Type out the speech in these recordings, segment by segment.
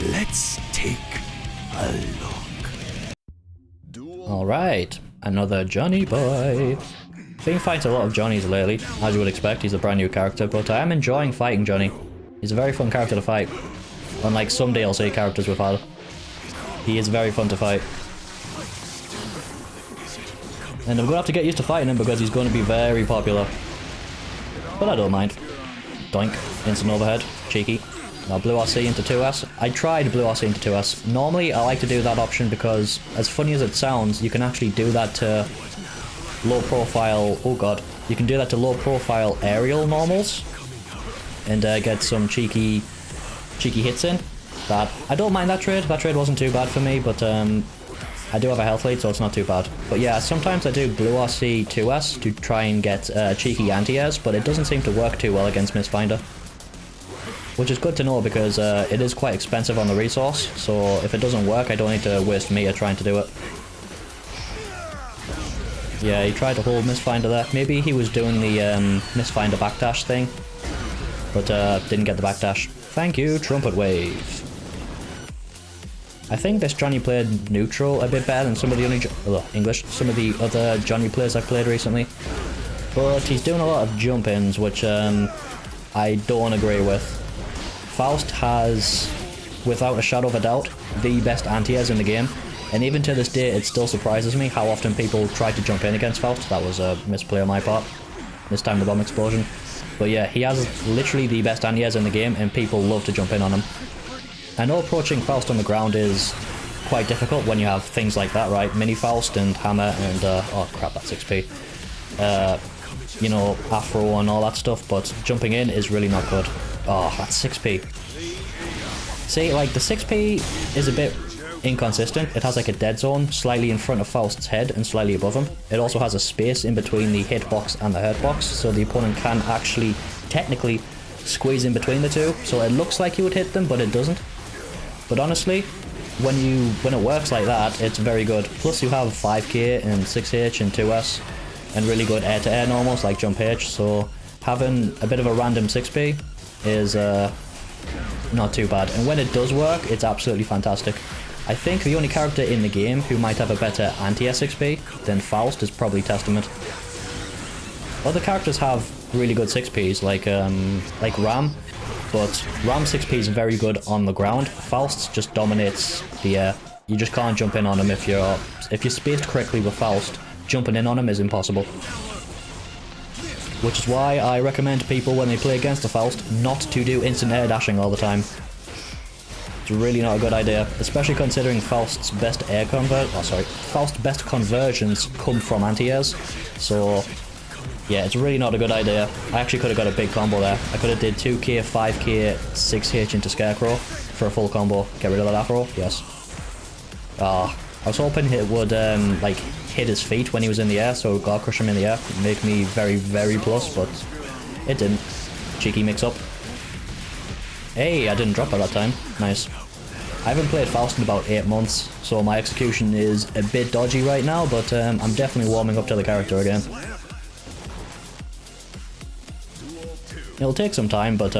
Let's take a look. Alright, another Johnny boy. Been fighting a lot of Johnnies lately, as you would expect. He's a brand new character, but I am enjoying fighting Johnny. He's a very fun character to fight. Unlike some DLC characters we've had. He is very fun to fight. And I'm going to have to get used to fighting him because he's going to be very popular. But I don't mind. Doink. Instant overhead. Cheeky. Now Blue RC into 2S. I tried Blue RC into 2S. Normally I like to do that option because, as funny as it sounds, you can actually do that to low profile... Oh god. You can do that to low profile aerial normals. And get some cheeky hits in. That I don't mind that trade. That trade wasn't too bad for me, but I do have a health lead, so it's not too bad. But yeah, sometimes I do Blue RC 2S to try and get cheeky anti-airs, but it doesn't seem to work too well against Mistfinder. Which is good to know because it is quite expensive on the resource, so if it doesn't work, I don't need to waste meter trying to do it. Yeah, he tried to hold Mistfinder there. Maybe he was doing the Mistfinder backdash thing, but didn't get the backdash. Thank you, Trumpet Wave. I think this Johnny played neutral a bit better than some of the some of the other Johnny players I've played recently. But he's doing a lot of jump-ins, which I don't agree with. Faust has, without a shadow of a doubt, the best anti-airs in the game. And even to this day, it still surprises me how often people try to jump in against Faust. That was a misplay on my part. This time the bomb explosion. But yeah, he has literally the best anti-airs in the game, and people love to jump in on him. I know approaching Faust on the ground is quite difficult when you have things like that, right? Mini Faust and Hammer and, oh crap, that's XP. You know, Afro and all that stuff, but jumping in is really not good. Oh, that's 6p. See, like, the 6p is a bit inconsistent. It has like a dead zone slightly in front of Faust's head and slightly above him. It also has a space in between the hitbox and the hurtbox, so the opponent can actually, technically, squeeze in between the two. So it looks like you would hit them, but it doesn't. But honestly, when it works like that, it's very good. Plus you have 5k and 6h and 2s, and really good air-to-air normals like jump H, so having a bit of a random 6p is not too bad. And when it does work, it's absolutely fantastic. I think the only character in the game who might have a better anti-air 6p than Faust is probably Testament. Other characters have really good 6ps, like Ram, but Ram 6p is very good on the ground. Faust just dominates the air. You just can't jump in on him if you're spaced correctly with Faust. Jumping in on him is impossible. Which is why I recommend people when they play against a Faust not to do instant air dashing all the time. It's really not a good idea, especially considering Faust's best Faust's best conversions come from anti-airs. So yeah, it's really not a good idea. I actually could have got a big combo there. I could have did 2k, 5k, 6h into Scarecrow for a full combo. Get rid of that Afro, yes. I was hoping it would like hit his feet when he was in the air, so God crush him in the air, make me very, very plus, but it didn't. Cheeky mix-up. Hey, I didn't drop at that time. Nice. I haven't played Faust in about 8 months, so my execution is a bit dodgy right now, but I'm definitely warming up to the character again. It'll take some time, but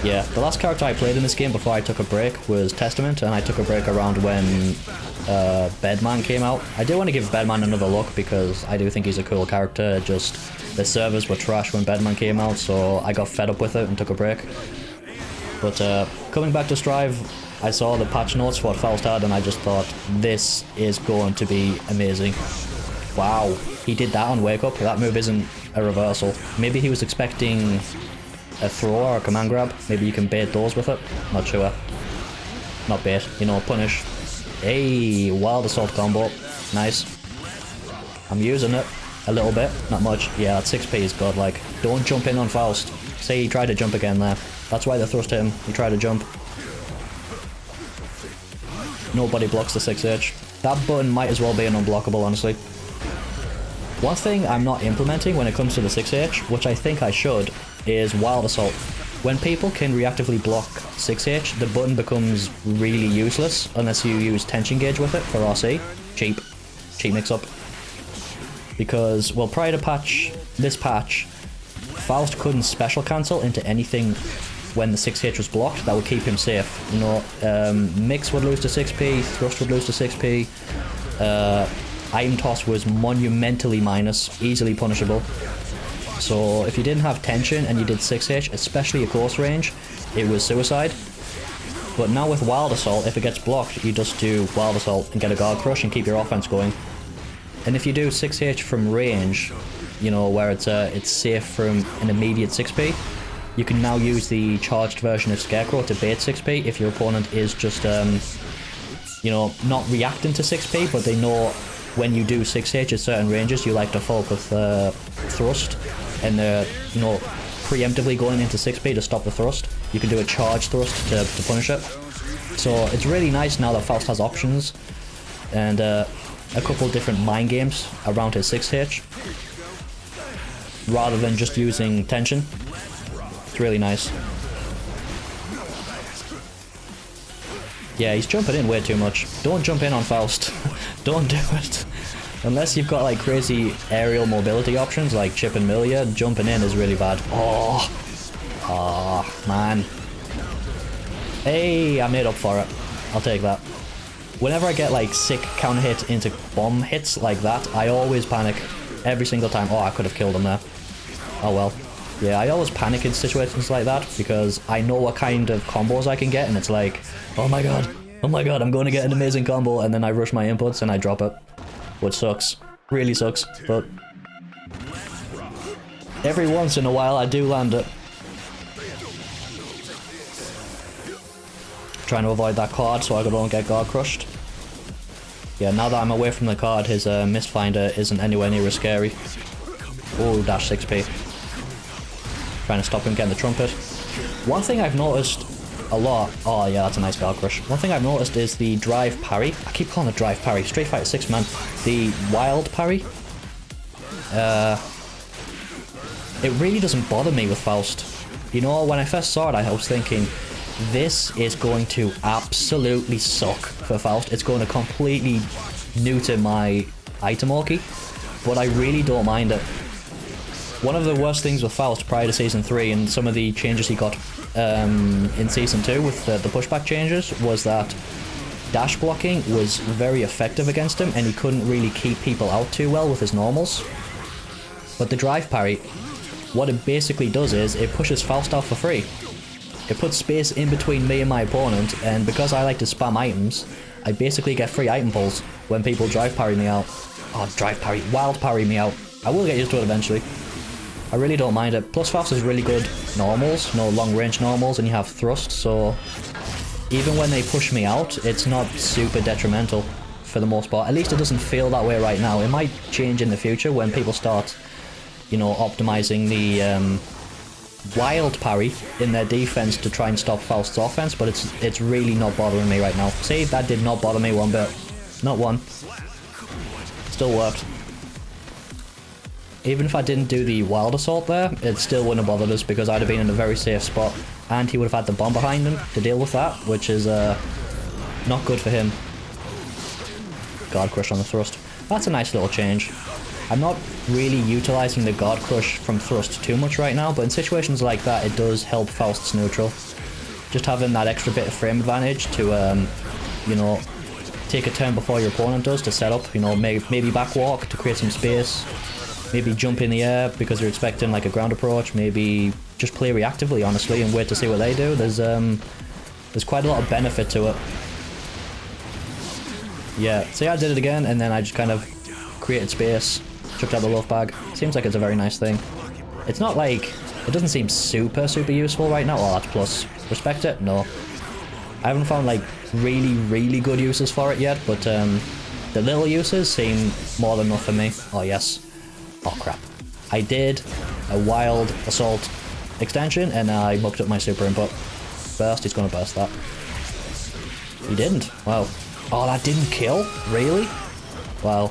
yeah, the last character I played in this game before I took a break was Testament, and I took a break around when Bedman came out. I do want to give Bedman another look because I do think he's a cool character, just the servers were trash when Bedman came out, so I got fed up with it and took a break. But coming back to Strive, I saw the patch notes what Faust had, and I just thought, this is going to be amazing. Wow, he did that on Wake Up. That move isn't a reversal. Maybe he was expecting a throw or a command grab. Maybe you can bait those with it. Not sure. Not bait, you know, punish. Hey, wild assault combo. Nice. I'm using it a little bit, not much. Yeah, that 6p is godlike. Don't jump in on Faust. Say he tried to jump again there. That's why the thrust hit him. He tried to jump. Nobody blocks the 6H. That button might as well be an unblockable, honestly. One thing I'm not implementing when it comes to the 6H, which I think I should, is Wild Assault. When people can reactively block 6H, the button becomes really useless unless you use Tension Gauge with it for RC. Cheap. Cheap mix-up. Because, well, prior to this patch, Faust couldn't special cancel into anything when the 6H was blocked, that would keep him safe. You know, Mix would lose to 6p, Thrust would lose to 6p, Item Toss was monumentally minus, easily punishable. So if you didn't have tension and you did 6H, especially at close range, it was suicide. But now with Wild Assault, if it gets blocked, you just do Wild Assault and get a Guard Crush and keep your offense going. And if you do 6H from range, you know, where it's safe from an immediate 6p, you can now use the charged version of Scarecrow to bait 6p if your opponent is just, you know, not reacting to 6p, but they know when you do 6H at certain ranges, you like to folk with Thrust, and they're, you know, preemptively going into 6p to stop the Thrust. You can do a charged Thrust to punish it. So it's really nice now that Faust has options, and a couple different mind games around his 6H, rather than just using tension. It's really nice. Yeah, he's jumping in way too much. Don't jump in on Faust. Don't do it. Unless you've got like crazy aerial mobility options like Chip and Milia, jumping in is really bad. Oh, man. Hey, I made up for it. I'll take that. Whenever I get like sick counter hit into bomb hits like that, I always panic. Every single time. Oh, I could have killed him there. Oh well. Yeah, I always panic in situations like that because I know what kind of combos I can get, and it's like, oh my god, I'm going to get an amazing combo, and then I rush my inputs and I drop it. Which sucks. Really sucks, but every once in a while I do land it. Trying to avoid that card so I don't get guard crushed. Yeah, now that I'm away from the card, his Mistfinder isn't anywhere near as scary. Oh, dash 6p. Trying to stop him getting the trumpet. One thing I've noticed a lot... Oh yeah, that's a nice guard crush. One thing I've noticed is the drive parry. I keep calling it drive parry. Street Fighter 6, man. The wild parry. It really doesn't bother me with Faust. You know, when I first saw it, I was thinking, this is going to absolutely suck for Faust. It's going to completely neuter my item Orky. But I really don't mind it. One of the worst things with Faust prior to Season 3 and some of the changes he got in Season 2 with the pushback changes was that dash blocking was very effective against him and he couldn't really keep people out too well with his normals. But the drive parry, what it basically does is it pushes Faust out for free. It puts space in between me and my opponent, and because I like to spam items, I basically get free item pulls when people drive parry me out. Oh, drive parry, wild parry me out. I will get used to it eventually. I really don't mind it. Plus Faust is really good normals, no long range normals, and you have thrust, so even when they push me out, it's not super detrimental for the most part. At least it doesn't feel that way right now. It might change in the future when people start, you know, optimizing the wild parry in their defense to try and stop Faust's offense, but it's really not bothering me right now. See, that did not bother me one bit. Not one. Still worked. Even if I didn't do the wild assault there, it still wouldn't have bothered us because I'd have been in a very safe spot, and he would have had the bomb behind him to deal with that, which is not good for him. Guard crush on the thrust. That's a nice little change. I'm not really utilizing the guard crush from thrust too much right now, but in situations like that it does help Faust's neutral. Just having that extra bit of frame advantage to, you know, take a turn before your opponent does to set up, you know, maybe back walk to create some space. Maybe jump in the air because you're expecting like a ground approach. Maybe just play reactively, honestly, and wait to see what they do. There's quite a lot of benefit to it. Yeah, see, I did it again, and then I just kind of created space, chucked out the love bag. Seems like it's a very nice thing. It's not like, it doesn't seem super useful right now. Oh, that's plus. Respect it? No. I haven't found like really good uses for it yet, but the little uses seem more than enough for me. Oh, yes. Oh crap. I did a wild assault extension and I mucked up my super input. Burst, he's gonna burst that. He didn't. Wow. Oh, that didn't kill? Really? Wow.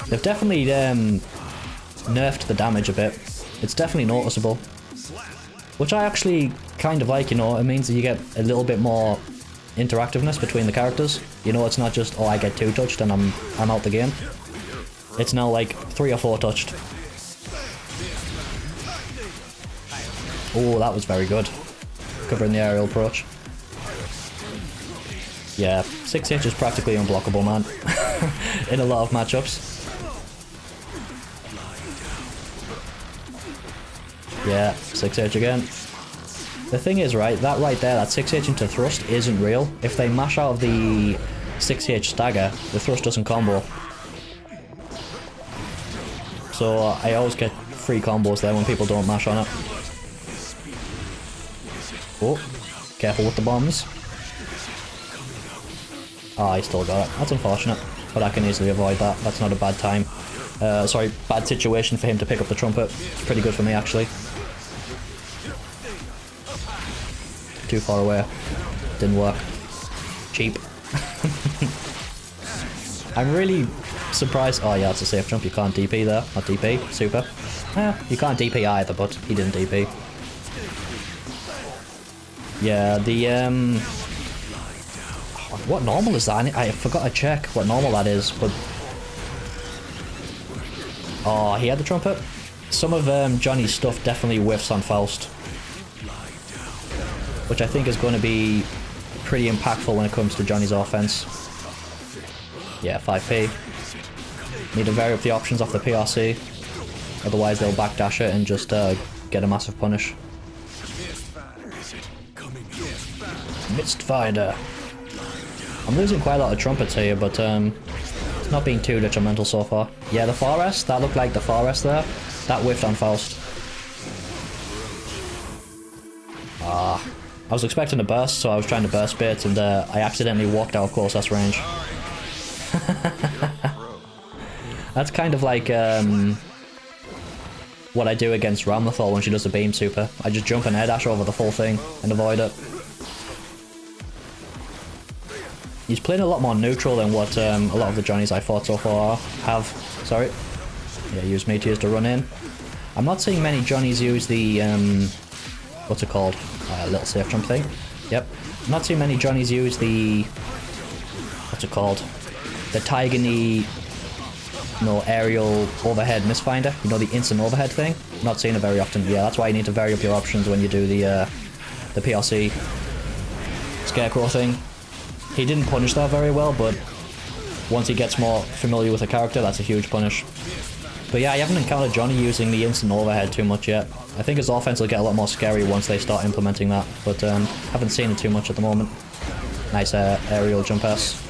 They've definitely nerfed the damage a bit. It's definitely noticeable. Which I actually kind of like, you know, it means that you get a little bit more interactiveness between the characters. You know, it's not just, oh, I get 2 touched and I'm out the game. It's now like 3 or 4 touched. Oh, that was very good. covering the aerial approach. Yeah, 6H is practically unblockable, man, in a lot of matchups. Yeah, 6H again. The thing is, right, that right there, that 6H into thrust isn't real. If they mash out of the 6H stagger, the thrust doesn't combo. So I always get free combos there when people don't mash on it. Oh, careful with the bombs. Oh, I still got it. That's unfortunate, but I can easily avoid that. That's not a bad time. Sorry, bad situation for him to pick up the trumpet. It's pretty good for me, actually. Too far away. Didn't work. Cheap. I'm really surprised. Oh yeah, it's a safe jump. You can't DP there. Not DP. Super. You can't DP either, but he didn't DP. Yeah, the what normal is that? I forgot to check what normal that is, but oh, he had the trumpet. Some of Johnny's stuff definitely whiffs on Faust, which I think is going to be pretty impactful when it comes to Johnny's offense. Yeah, 5p. Need to vary up the options off the PRC, otherwise they'll backdash it and just get a massive punish. Mistfinder. I'm losing quite a lot of trumpets here, but it's not being too detrimental so far. Yeah, the Forest, that looked like the Forest there. That whiffed on Faust. I was expecting a burst, so I was trying to burst bait, and I accidentally walked out of closest range. That's kind of like what I do against Ramlethal when she does the beam super. I just jump and air dash over the full thing and avoid it. He's playing a lot more neutral than what a lot of the Johnnies I fought so far have. Sorry. Yeah, use meteors to run in. I'm not seeing many Johnnies use the what's it called? Little safe jump thing. Yep. I'm not seeing many Johnnies use the what's it called? The Tiger Knee, aerial overhead misfinder. You know, the instant overhead thing. Not seeing it very often. Yeah, that's why you need to vary up your options when you do the PRC scarecrow thing. He didn't punish that very well, but once he gets more familiar with the character, that's a huge punish. But yeah, I haven't encountered Johnny using the instant overhead too much yet. I think his offense will get a lot more scary once they start implementing that, but haven't seen it too much at the moment. Nice aerial jump S.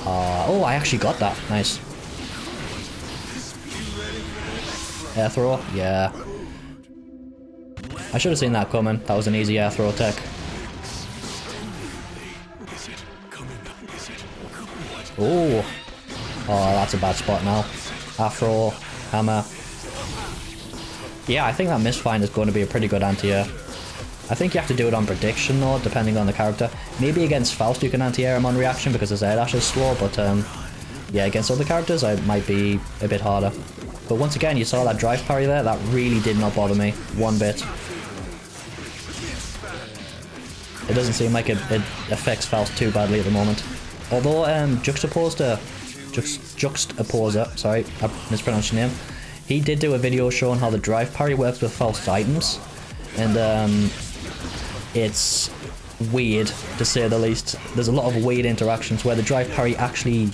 Oh, I actually got that. Nice. Air throw? Yeah. I should have seen that coming. That was an easy air throw tech. Oh, that's a bad spot now. Afro, hammer. Yeah, I think that misfind is going to be a pretty good anti-air. I think you have to do it on prediction though, depending on the character. Maybe against Faust you can anti-air him on reaction because his air dash is slow, but yeah, against other characters it might be a bit harder. But once again, you saw that drive parry there, that really did not bother me one bit. It doesn't seem like it affects Faust too badly at the moment. Although Juxtaposer, sorry, I mispronounced your name. He did do a video showing how the drive parry works with Faust's items, and it's weird to say the least. There's a lot of weird interactions where the drive parry actually,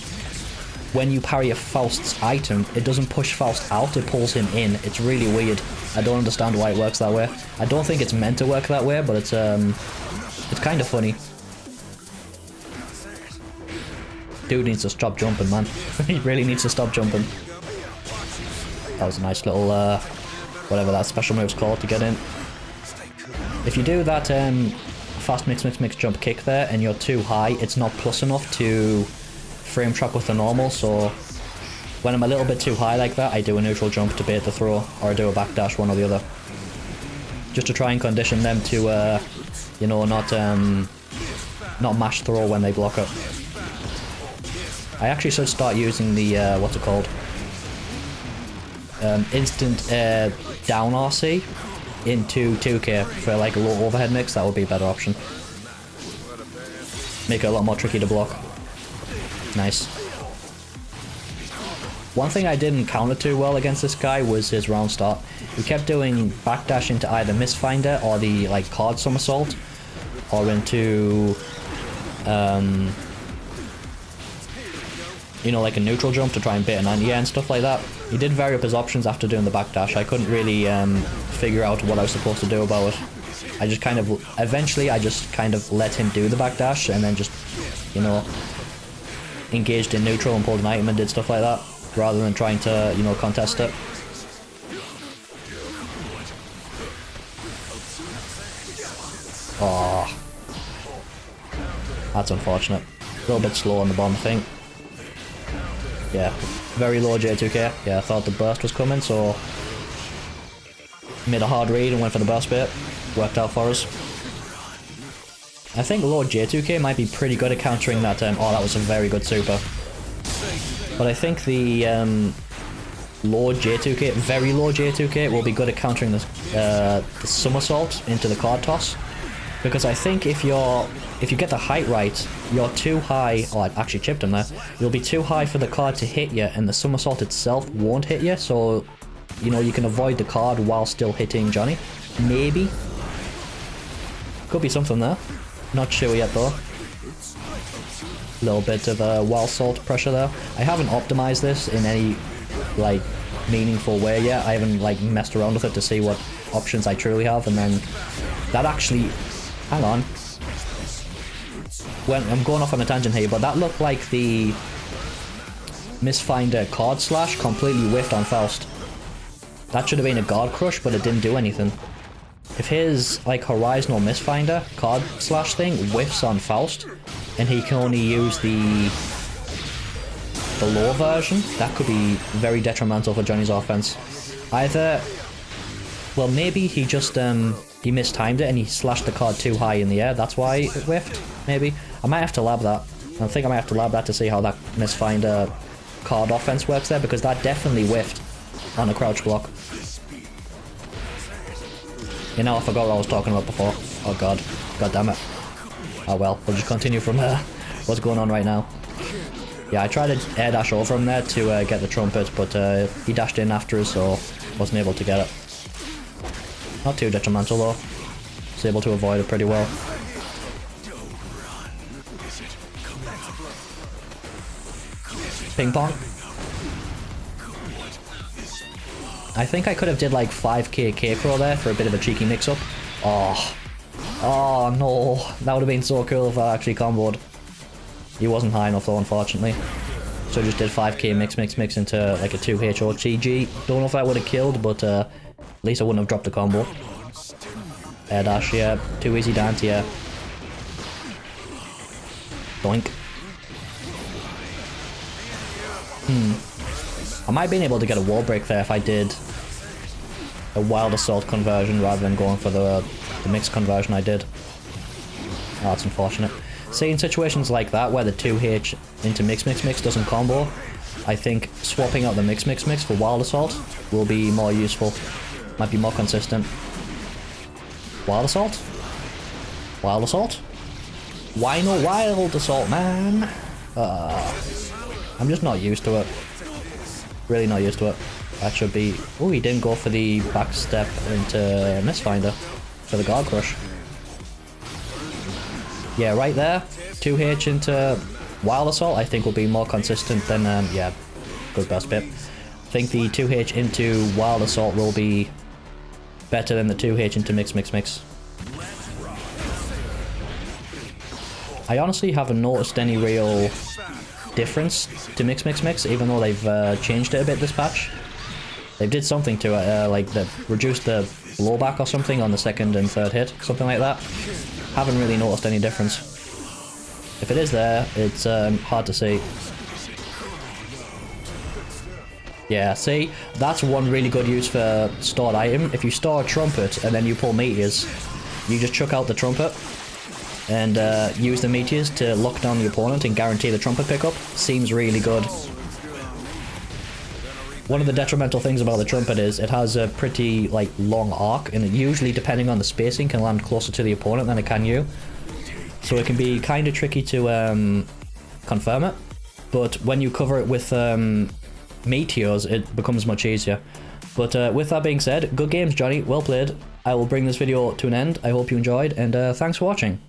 when you parry a Faust's item, it doesn't push Faust out, it pulls him in. It's really weird. I don't understand why it works that way. I don't think it's meant to work that way, but it's kind of funny. Dude needs to stop jumping, man. He really needs to stop jumping. That was a nice little, whatever that special move's called to get in. If you do that fast mix jump kick there and you're too high, it's not plus enough to frame trap with the normal, so when I'm a little bit too high like that, I do a neutral jump to bait the throw, or I do a backdash, one or the other. Just to try and condition them to, you know, not mash throw when they block it. I actually should start using the, what's it called? Instant down RC into 2k for like a low overhead mix. That would be a better option. Make it a lot more tricky to block. Nice. One thing I didn't counter too well against this guy was his round start. He kept doing backdash into either Mistfinder or the like card somersault, or into you know, like a neutral jump to try and bait an anti-air and stuff like that. He did vary up his options after doing the backdash. I couldn't really figure out what I was supposed to do about it. I just kind of, eventually I just kind of let him do the backdash and then just, you know, engaged in neutral and pulled an item and did stuff like that, rather than trying to, you know, contest it. Oh, that's unfortunate. A little bit slow on the bomb, I think. Yeah, very low J2K. Yeah, I thought the burst was coming, so made a hard read and went for the burst bait. Worked out for us. I think low J2K might be pretty good at countering that. Oh, that was a very good super. But I think the low J2K, very low J2K, will be good at countering the somersault into the card toss. Because I think if you get the height right, you're too high. Oh, I actually chipped him there. You'll be too high for the card to hit you, and the somersault itself won't hit you. So, you know, you can avoid the card while still hitting Johnny. Maybe. Could be something there. Not sure yet though. Little bit of a wild salt pressure there. I haven't optimized this in any like meaningful way yet. I haven't like messed around with it to see what options I truly have, and then that actually. Hang on. I'm going off on a tangent here, but that looked like the Mistfinder card slash completely whiffed on Faust. That should have been a guard crush, but it didn't do anything. If his like horizontal Mistfinder card slash thing whiffs on Faust, and he can only use the low version, that could be very detrimental for Johnny's offense. Either, well, maybe he just he mistimed it and he slashed the card too high in the air. That's why it whiffed, maybe. I might have to lab that. I think I might have to lab that to see how that Mistfinder card offense works there, because that definitely whiffed on a crouch block. You know, I forgot what I was talking about before. Oh god. God damn it. Oh well, we'll just continue from what's going on right now. Yeah, I tried to air dash over him there to get the trumpet, but he dashed in after us, so wasn't able to get it. Not too detrimental though. Was able to avoid it pretty well. Ping pong. I think I could have did like 5k K-Crow there for a bit of a cheeky mix-up. Oh. Oh no. That would have been so cool if I actually comboed. He wasn't high enough though, unfortunately. So I just did 5k mix into like a 2H OTG. Don't know if that would have killed, but at least I wouldn't have dropped the combo. Air dash, yeah. Too easy down to yeah. Doink. I might have been able to get a wall break there if I did a wild assault conversion rather than going for the mix conversion I did. Oh, that's unfortunate. See, in situations like that where the 2H into mix doesn't combo, I think swapping out the mix for wild assault will be more useful. Might be more consistent. Wild assault? Wild assault? Why no wild assault, man? I'm just not used to it. Really not used to it. That should be... Oh, he didn't go for the back step into Mistfinder for the guard crush. Yeah, right there. 2H into wild assault I think will be more consistent than... yeah, good best bit. I think the 2H into wild assault will be better than the 2H into mix. I honestly haven't noticed any real difference to mix, even though they've changed it a bit this patch. They did something to it, like they reduced the blowback or something on the second and third hit, something like that. Haven't really noticed any difference. If it is there, it's hard to see. Yeah, see, that's one really good use for stored item. If you store a trumpet and then you pull meteors, you just chuck out the trumpet and use the meteors to lock down the opponent and guarantee the trumpet pickup. Seems really good. One of the detrimental things about the trumpet is it has a pretty like long arc, and it usually, depending on the spacing, can land closer to the opponent than it can you. So it can be kind of tricky to confirm it. But when you cover it with meteors, it becomes much easier. But with that being said, good games, Johnny. Well played. I will bring this video to an end. I hope you enjoyed, and thanks for watching.